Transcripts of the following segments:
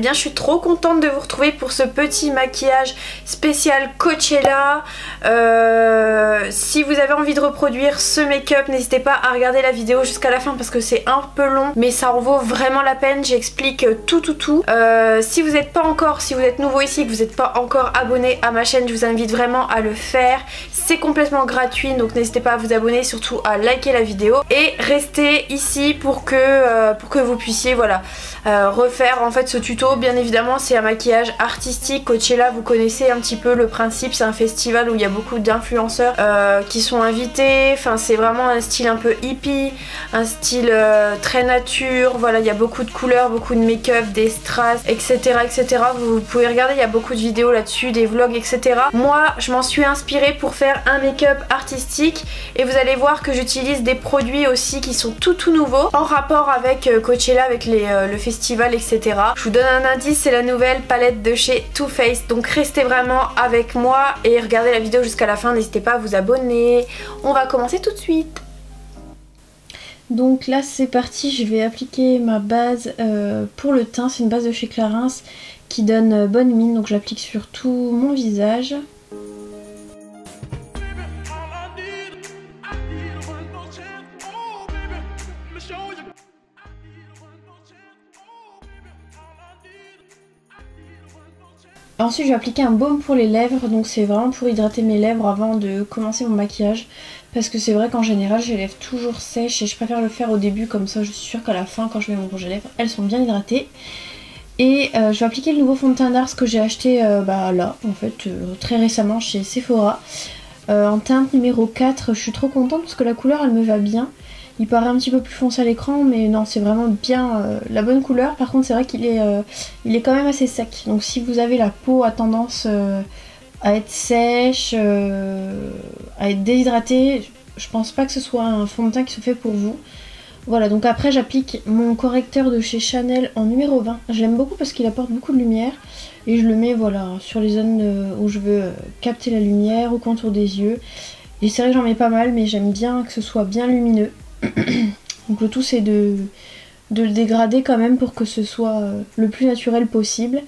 bien, je suis trop contente de vous retrouver pour ce petit maquillage spécial Coachella. Si vous avez envie de reproduire ce make-up, n'hésitez pas à regarder la vidéo jusqu'à la fin parce que c'est un peu long, mais ça en vaut vraiment la peine. J'explique tout. Si vous n'êtes pas encore, si vous êtes nouveau ici, que vous n'êtes pas encore abonné à ma chaîne, je vous invite vraiment à le faire. C'est complètement gratuit, donc n'hésitez pas à vous abonner, surtout à liker la vidéo et rester ici pour que vous puissiez voilà refaire en fait ce tuto. Bien évidemment, c'est un maquillage artistique. Coachella, vous connaissez un petit peu le principe, c'est un festival où il y a beaucoup d'influenceurs qui sont invités. Enfin, c'est vraiment un style un peu hippie, un style très nature. Voilà, il y a beaucoup de couleurs, beaucoup de make-up, des strass, etc., etc. Vous pouvez regarder, il y a beaucoup de vidéos là-dessus, des vlogs, etc. Moi, je m'en suis inspirée pour faire un make-up artistique et vous allez voir que j'utilise des produits aussi qui sont tout nouveaux en rapport avec Coachella, avec le festival, etc. Je vous donne un indice, c'est la nouvelle palette de chez Too Faced, donc restez vraiment avec moi et regardez la vidéo jusqu'à la fin, n'hésitez pas à vous abonner. On va commencer tout de suite. Donc là c'est parti, je vais appliquer ma base pour le teint. C'est une base de chez Clarins qui donne bonne mine, donc je l'applique sur tout mon visage. Ensuite je vais appliquer un baume pour les lèvres, donc c'est vraiment pour hydrater mes lèvres avant de commencer mon maquillage. Parce que c'est vrai qu'en général j'ai les lèvres toujours sèches et je préfère le faire au début, comme ça je suis sûre qu'à la fin quand je mets mon rouge à lèvres elles sont bien hydratées. Et je vais appliquer le nouveau fond de teint d'Ars que j'ai acheté là en fait très récemment chez Sephora. En teinte numéro 4, je suis trop contente parce que la couleur elle me va bien. Il paraît un petit peu plus foncé à l'écran, mais non, c'est vraiment bien la bonne couleur. Par contre, c'est vrai qu'il est quand même assez sec. Donc si vous avez la peau à tendance à être sèche, à être déhydratée, je pense pas que ce soit un fond de teint qui se fait pour vous. Voilà, donc après j'applique mon correcteur de chez Chanel en numéro 20. Je l'aime beaucoup parce qu'il apporte beaucoup de lumière. Et je le mets voilà sur les zones où je veux capter la lumière, au contour des yeux. Et c'est vrai que j'en mets pas mal, mais j'aime bien que ce soit bien lumineux. Donc le tout c'est de le dégrader quand même pour que ce soit le plus naturel possible.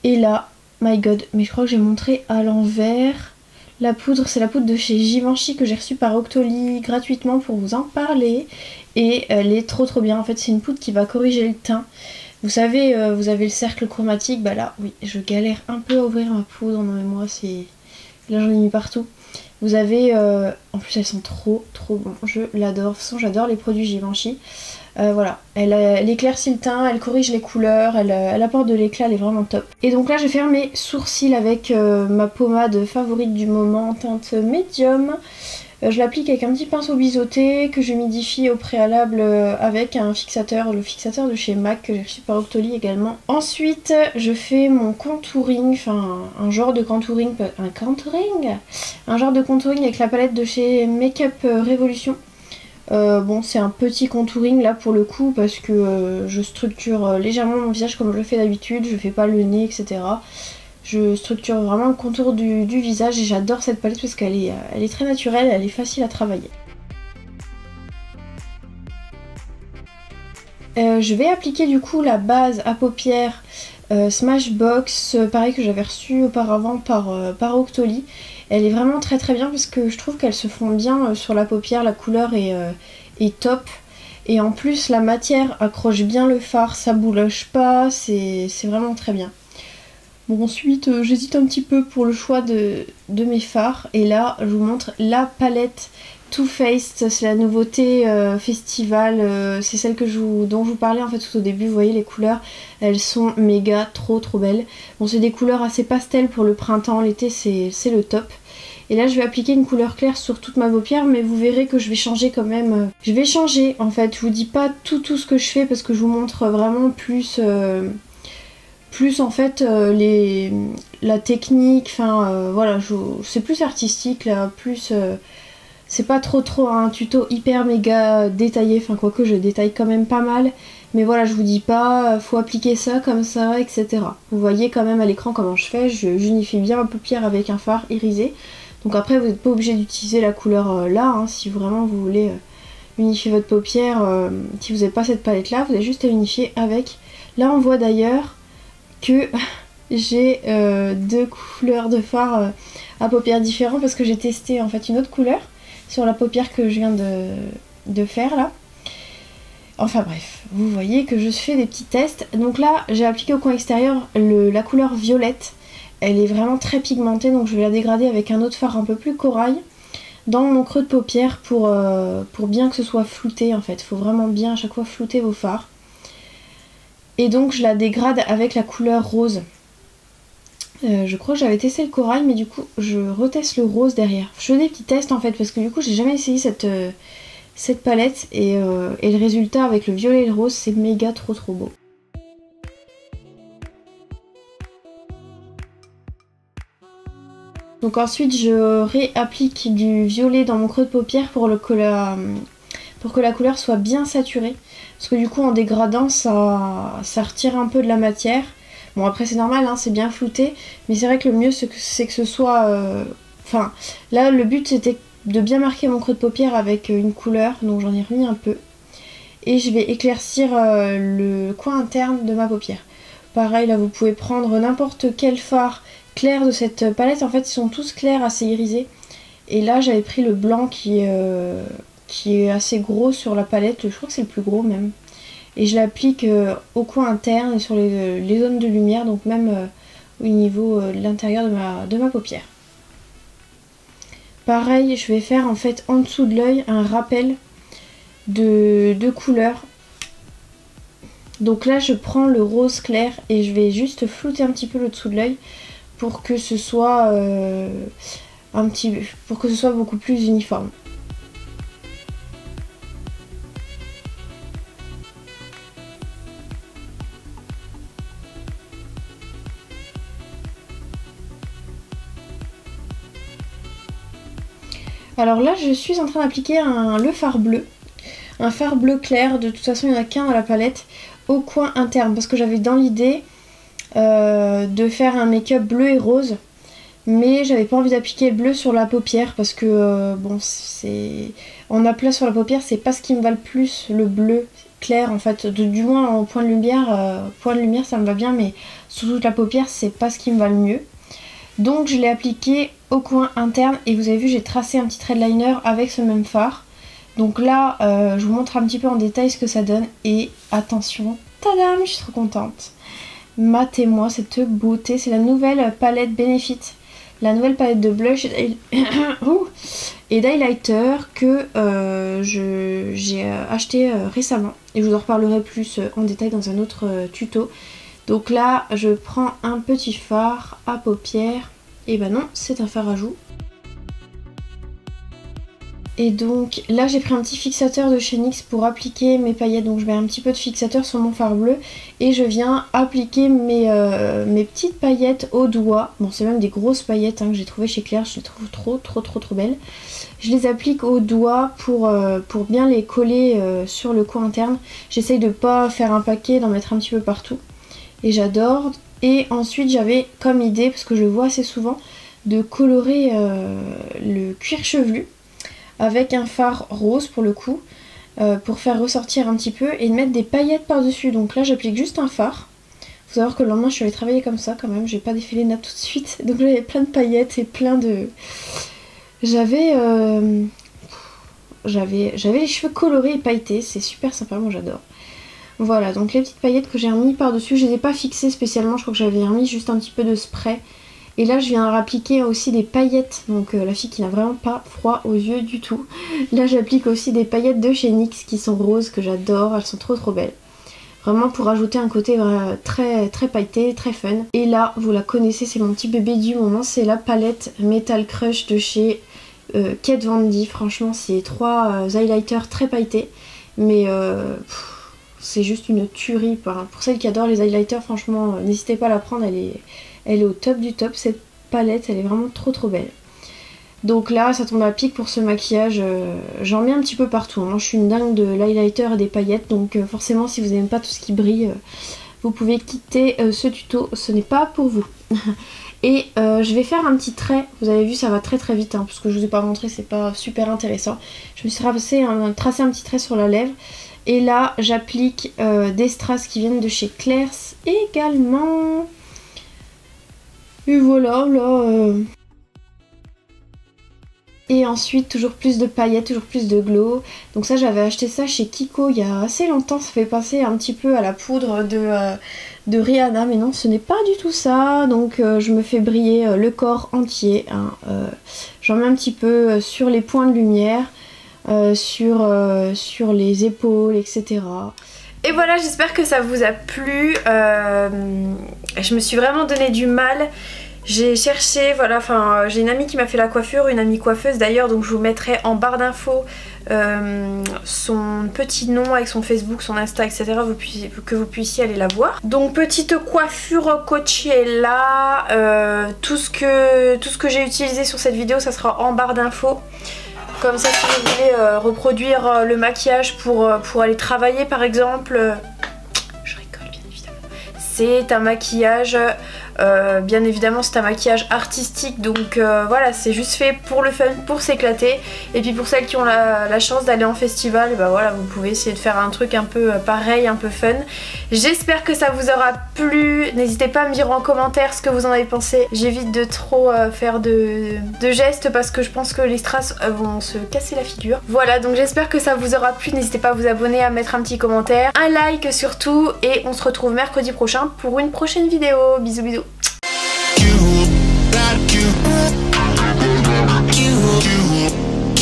Et là, my god, mais je crois que j'ai montré à l'envers. La poudre, c'est la poudre de chez Givenchy que j'ai reçue par Octoly gratuitement pour vous en parler. Et elle est trop bien, en fait c'est une poudre qui va corriger le teint. Vous savez, vous avez le cercle chromatique, bah là oui, je galère un peu à ouvrir ma poudre, non mais moi c'est... Là j'en ai mis partout. Vous avez, en plus elles sont trop bon, je l'adore, de toute façon j'adore les produits Givenchy. Voilà, elle éclaircit le teint, elle corrige les couleurs, elle apporte de l'éclat, elle est vraiment top. Et donc là je vais faire mes sourcils avec ma pommade favorite du moment, teinte médium. Je l'applique avec un petit pinceau biseauté que je humidifie au préalable avec un fixateur, le fixateur de chez MAC que j'ai reçu par Octoly également. Ensuite je fais mon contouring, enfin un genre de contouring, un genre de contouring avec la palette de chez Makeup Revolution. Bon c'est un petit contouring là pour le coup parce que je structure légèrement mon visage comme je le fais d'habitude, je fais pas le nez etc. Je structure vraiment le contour du visage et j'adore cette palette parce qu'elle est très naturelle, elle est facile à travailler. Je vais appliquer du coup la base à paupières Smashbox, pareil que j'avais reçue auparavant par Octoly. Elle est vraiment très bien parce que je trouve qu'elle se fond bien sur la paupière, la couleur est top. Et en plus la matière accroche bien le fard, ça bouloche pas, c'est vraiment très bien. Bon ensuite j'hésite un petit peu pour le choix de mes fards et là je vous montre la palette Too Faced, c'est la nouveauté festival, c'est celle dont je vous parlais en fait tout au début. Vous voyez les couleurs, elles sont méga trop belles. Bon c'est des couleurs assez pastel pour le printemps, l'été c'est le top. Et là je vais appliquer une couleur claire sur toute ma paupière, mais vous verrez que je vais changer quand même. Je vais changer en fait, je vous dis pas tout ce que je fais parce que je vous montre vraiment plus en fait la technique, enfin voilà, c'est plus artistique là, plus c'est pas trop un tuto hyper méga détaillé, enfin quoique je détaille quand même pas mal, mais voilà je vous dis pas faut appliquer ça comme ça etc. Vous voyez quand même à l'écran comment je fais, j'unifie bien ma paupière avec un fard irisé, donc après vous n'êtes pas obligé d'utiliser la couleur là, hein, si vraiment vous voulez unifier votre paupière, si vous n'avez pas cette palette là, vous avez juste à unifier avec. Là on voit d'ailleurs que j'ai deux couleurs de fard à paupières différents parce que j'ai testé en fait une autre couleur sur la paupière que je viens de faire là. Enfin bref, vous voyez que je fais des petits tests. Donc là, j'ai appliqué au coin extérieur la couleur violette. Elle est vraiment très pigmentée, donc je vais la dégrader avec un autre fard un peu plus corail dans mon creux de paupière pour bien que ce soit flouté en fait. Il faut vraiment bien à chaque fois flouter vos fards. Et donc je la dégrade avec la couleur rose. Je crois que j'avais testé le corail, mais du coup je reteste le rose derrière. Je fais des petits tests en fait, parce que du coup j'ai jamais essayé cette palette et le résultat avec le violet et le rose, c'est méga trop beau. Donc ensuite je réapplique du violet dans mon creux de paupière pour que la couleur soit bien saturée. Parce que du coup en dégradant ça retire un peu de la matière. Bon après c'est normal, hein, c'est bien flouté, mais c'est vrai que le mieux c'est que ce soit... Enfin là le but c'était de bien marquer mon creux de paupière avec une couleur, donc j'en ai remis un peu. Et je vais éclaircir le coin interne de ma paupière. Pareil là vous pouvez prendre n'importe quel fard clair de cette palette, en fait ils sont tous clairs, assez irisés. Et là j'avais pris le blanc qui est assez gros sur la palette, je crois que c'est le plus gros même. Et je l'applique au coin interne et sur les zones de lumière, donc même au niveau de l'intérieur de ma paupière. Pareil, je vais faire en fait en dessous de l'œil un rappel de couleurs. Donc là je prends le rose clair et je vais juste flouter un petit peu le dessous de l'œil pour que ce soit beaucoup plus uniforme. Alors là je suis en train d'appliquer le fard bleu. Un fard bleu clair, de toute façon il n'y en a qu'un dans la palette, au coin interne. Parce que j'avais dans l'idée de faire un make-up bleu et rose. Mais j'avais pas envie d'appliquer le bleu sur la paupière parce que bon c'est... En aplat sur la paupière c'est pas ce qui me va le plus, le bleu clair en fait. Du moins en point de lumière ça me va bien, mais sur toute la paupière c'est pas ce qui me va le mieux. Donc je l'ai appliqué au coin interne et vous avez vu j'ai tracé un petit trait de liner avec ce même fard. Donc là je vous montre un petit peu en détail ce que ça donne et attention, tadam, je suis trop contente. Matez-moi cette beauté, c'est la nouvelle palette Benefit. La nouvelle palette de blush et d'highlighter que j'ai acheté récemment. Et je vous en reparlerai plus en détail dans un autre tuto. Donc là, je prends un petit fard à paupières. Et ben non, c'est un fard à joues. Et donc là j'ai pris un petit fixateur de chez NYX pour appliquer mes paillettes. Donc je mets un petit peu de fixateur sur mon fard bleu et je viens appliquer mes petites paillettes au doigt. Bon c'est même des grosses paillettes hein, que j'ai trouvées chez Claire, je les trouve trop belles. Je les applique au doigt pour bien les coller sur le coin interne. J'essaye de pas faire un paquet, d'en mettre un petit peu partout. Et j'adore. Et ensuite j'avais comme idée, parce que je le vois assez souvent, de colorer le cuir chevelu avec un fard rose pour le coup, pour faire ressortir un petit peu et de mettre des paillettes par dessus. Donc là j'applique juste un fard. Faut savoir que le lendemain je suis allée travailler comme ça quand même, j'ai pas défilé nappe tout de suite. Donc là il y avait plein de paillettes et plein de... J'avais les cheveux colorés et pailletés, c'est super sympa, moi j'adore. Voilà, donc les petites paillettes que j'ai remis par dessus, je les ai pas fixées spécialement, je crois que j'avais remis juste un petit peu de spray. Et là je viens appliquer aussi des paillettes, donc la fille qui n'a vraiment pas froid aux yeux du tout. Là j'applique aussi des paillettes de chez NYX qui sont roses, que j'adore, elles sont trop belles. Vraiment pour ajouter un côté très pailleté, très fun. Et là vous la connaissez, c'est mon petit bébé du moment, c'est la palette Metal Crush de chez Kat Von D. Franchement c'est 3 highlighters très pailletés, mais c'est juste une tuerie. Pour celles qui adorent les highlighters, franchement n'hésitez pas à la prendre, elle est au top du top, cette palette, elle est vraiment trop belle. Donc là, ça tombe à pic pour ce maquillage, j'en mets un petit peu partout. Moi je suis une dingue de l'highlighter et des paillettes, donc forcément si vous n'aimez pas tout ce qui brille, vous pouvez quitter ce tuto, ce n'est pas pour vous. Et je vais faire un petit trait, vous avez vu ça va très vite, hein, parce que je vous ai pas montré, c'est pas super intéressant. Je me suis tracé un petit trait sur la lèvre. Et là j'applique des strass qui viennent de chez Claire's également. Et voilà, là... Et ensuite toujours plus de paillettes, toujours plus de glow. Donc ça j'avais acheté ça chez Kiko il y a assez longtemps. Ça fait penser un petit peu à la poudre de Rihanna. Mais non, ce n'est pas du tout ça. Donc je me fais briller le corps entier. Hein. J'en mets un petit peu sur les points de lumière. Sur les épaules, etc. Et voilà, j'espère que ça vous a plu. Je me suis vraiment donné du mal. J'ai cherché, voilà, enfin j'ai une amie qui m'a fait la coiffure, une amie coiffeuse d'ailleurs, donc je vous mettrai en barre d'infos son petit nom avec son Facebook, son Insta, etc. Que vous puissiez aller la voir. Donc petite coiffure Coachella, tout ce que j'ai utilisé sur cette vidéo, ça sera en barre d'infos. Comme ça, si vous voulez reproduire le maquillage pour aller travailler par exemple, je rigole bien évidemment. C'est un maquillage... bien évidemment c'est un maquillage artistique, donc voilà, c'est juste fait pour le fun, pour s'éclater. Et puis pour celles qui ont la chance d'aller en festival, bah voilà, vous pouvez essayer de faire un truc un peu pareil, un peu fun. J'espère que ça vous aura plu. N'hésitez pas à me dire en commentaire ce que vous en avez pensé. J'évite de trop faire de gestes parce que je pense que les strass vont se casser la figure. Voilà, donc j'espère que ça vous aura plu. N'hésitez pas à vous abonner, à mettre un petit commentaire, un like surtout, et on se retrouve mercredi prochain pour une prochaine vidéo. Bisous bisous.